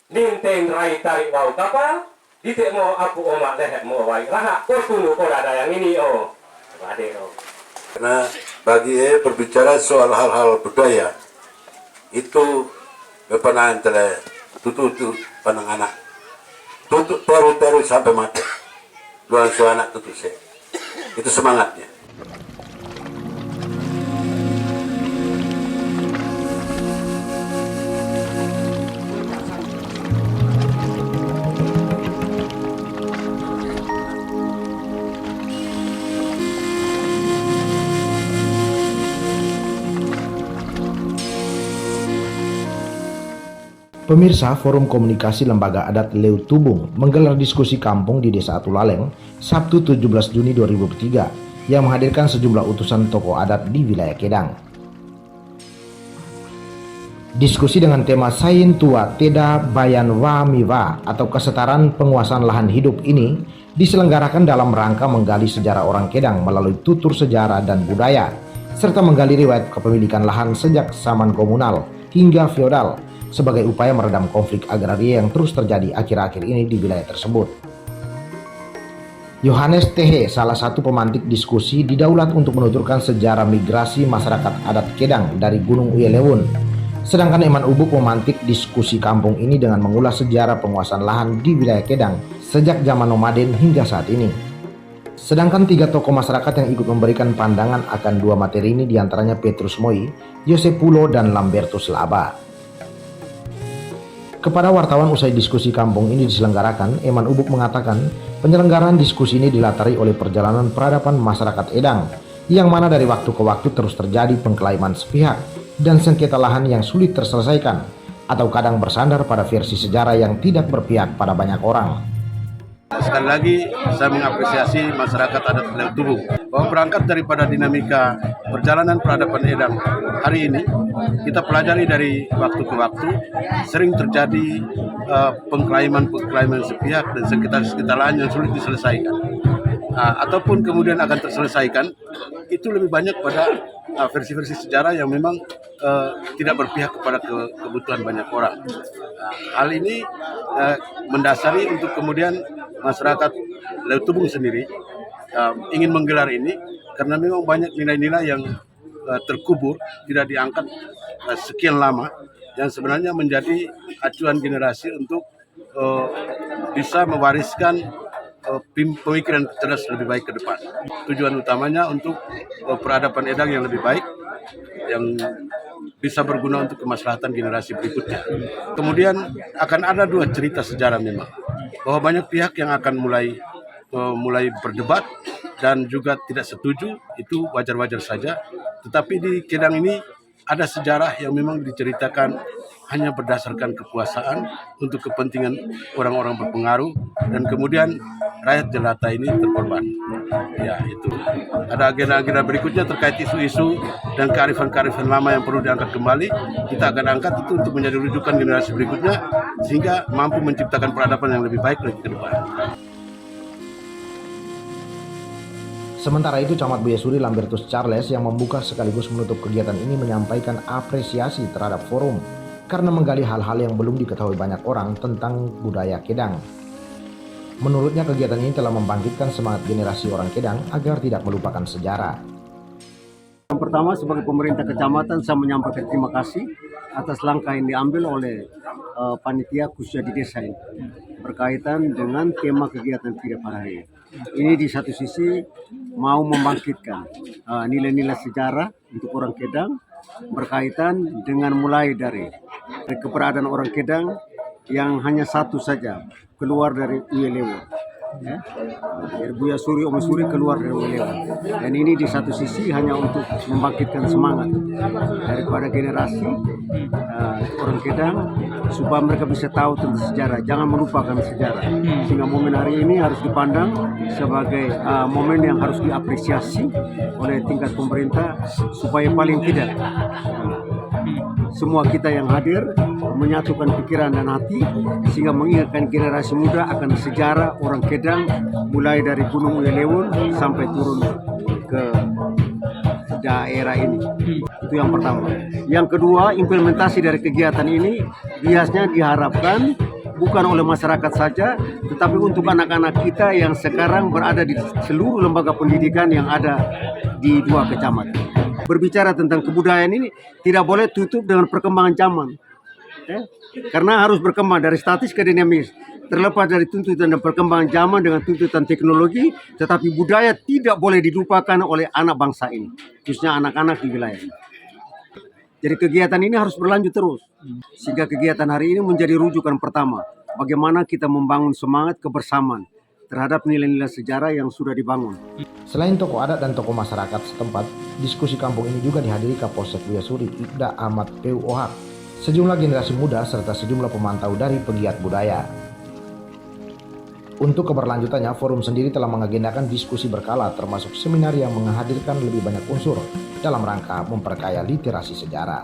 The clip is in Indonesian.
Ninteng rai tarik bau kapal, ditek mo aku omak lehek mo wai rahak ko tunu ko ada yang ini oh. Ade oh. Karena bagi berbicara soal hal-hal budaya itu bepanaan tele tutu panang anak tutu teru sampai mati luang anak tutu se itu semangatnya. Pemirsa, Forum Komunikasi Lembaga Adat Leu Tubung menggelar diskusi kampung di Desa Atulaleng Sabtu 17 Juni 2003 yang menghadirkan sejumlah utusan tokoh adat di wilayah Kedang. Diskusi dengan tema Sayin Tua Teda Bayan Wa Miwa atau kesetaraan penguasaan lahan hidup ini diselenggarakan dalam rangka menggali sejarah orang Kedang melalui tutur sejarah dan budaya serta menggali riwayat kepemilikan lahan sejak zaman komunal hingga feodal sebagai upaya meredam konflik agraria yang terus terjadi akhir-akhir ini di wilayah tersebut. Yohanes Tehe, salah satu pemantik diskusi, didaulat untuk menuturkan sejarah migrasi masyarakat adat Kedang dari Gunung Uyelewun. Sedangkan Eman Ubuk memantik diskusi kampung ini dengan mengulas sejarah penguasaan lahan di wilayah Kedang sejak zaman nomaden hingga saat ini. Sedangkan tiga tokoh masyarakat yang ikut memberikan pandangan akan dua materi ini diantaranya Petrus Moi, Yosep Pulo, dan Lambertus Laba. Kepada wartawan usai diskusi kampung ini diselenggarakan, Eman Ubuk mengatakan penyelenggaraan diskusi ini dilatari oleh perjalanan peradaban masyarakat Edang yang mana dari waktu ke waktu terus terjadi pengkelaiman sepihak dan sengketa lahan yang sulit terselesaikan atau kadang bersandar pada versi sejarah yang tidak berpihak pada banyak orang. Sekali lagi saya mengapresiasi masyarakat adat Leu Tubung bahwa berangkat daripada dinamika perjalanan peradaban Edang hari ini kita pelajari dari waktu ke waktu sering terjadi pengklaiman sepihak dan sengketa lahan yang sulit diselesaikan ataupun kemudian akan terselesaikan itu lebih banyak pada versi-versi sejarah yang memang tidak berpihak kepada kebutuhan banyak orang. Hal ini mendasari untuk kemudian masyarakat Leu Tubung sendiri ingin menggelar ini karena memang banyak nilai-nilai yang terkubur tidak diangkat sekian lama yang sebenarnya menjadi acuan generasi untuk bisa mewariskan pemikiran cerdas lebih baik ke depan. Tujuan utamanya untuk peradaban Edang yang lebih baik, yang bisa berguna untuk kemaslahatan generasi berikutnya. Kemudian akan ada dua cerita sejarah memang, bahwa banyak pihak yang akan mulai berdebat dan juga tidak setuju, itu wajar-wajar saja. Tetapi di Kedang ini ada sejarah yang memang diceritakan hanya berdasarkan kekuasaan untuk kepentingan orang-orang berpengaruh dan kemudian rakyat jelata ini terkorban. Ya itu. Ada agenda-agenda berikutnya terkait isu-isu dan kearifan-kearifan lama yang perlu diangkat kembali. Kita akan angkat itu untuk menjadi rujukan generasi berikutnya sehingga mampu menciptakan peradaban yang lebih baik lagi ke depan. Sementara itu, Camat Buyasuri Lambertus Charles yang membuka sekaligus menutup kegiatan ini menyampaikan apresiasi terhadap forum karena menggali hal-hal yang belum diketahui banyak orang tentang budaya Kedang. Menurutnya kegiatan ini telah membangkitkan semangat generasi orang Kedang agar tidak melupakan sejarah. Yang pertama, sebagai pemerintah kecamatan saya menyampaikan terima kasih atas langkah yang diambil oleh panitia khususnya di desa ini berkaitan dengan tema kegiatan kita pada hari ini. Ini di satu sisi mau membangkitkan nilai-nilai sejarah untuk orang Kedang berkaitan dengan mulai dari keberadaan orang Kedang yang hanya satu saja keluar dari Uyelewun. Ya. Dari Buyasuri Omasuri keluar dari Uyelewun. Dan ini di satu sisi hanya untuk membangkitkan semangat daripada generasi orang Kedang supaya mereka bisa tahu tentang sejarah, jangan melupakan sejarah. Sehingga momen hari ini harus dipandang sebagai momen yang harus diapresiasi oleh tingkat pemerintah supaya paling tidak semua kita yang hadir menyatukan pikiran dan hati sehingga mengingatkan generasi muda akan sejarah orang Kedang mulai dari Gunung Uyelewun sampai turun ke daerah ini. Itu yang pertama. Yang kedua, implementasi dari kegiatan ini biasanya diharapkan bukan oleh masyarakat saja, tetapi untuk anak-anak kita yang sekarang berada di seluruh lembaga pendidikan yang ada di 2 kecamatan. Berbicara tentang kebudayaan ini tidak boleh tutup dengan perkembangan zaman, ya. Karena harus berkembang dari statis ke dinamis. Terlepas dari tuntutan dan perkembangan zaman dengan tuntutan teknologi, tetapi budaya tidak boleh dilupakan oleh anak bangsa ini, khususnya anak-anak di wilayah ini. Jadi kegiatan ini harus berlanjut terus, sehingga kegiatan hari ini menjadi rujukan pertama, bagaimana kita membangun semangat kebersamaan terhadap nilai-nilai sejarah yang sudah dibangun. Selain tokoh adat dan tokoh masyarakat setempat, diskusi kampung ini juga dihadiri Kapolsek Buya Suri Ibda Ahmad PUOH, sejumlah generasi muda serta sejumlah pemantau dari pegiat budaya. Untuk keberlanjutannya, forum sendiri telah mengagendakan diskusi berkala termasuk seminar yang menghadirkan lebih banyak unsur dalam rangka memperkaya literasi sejarah.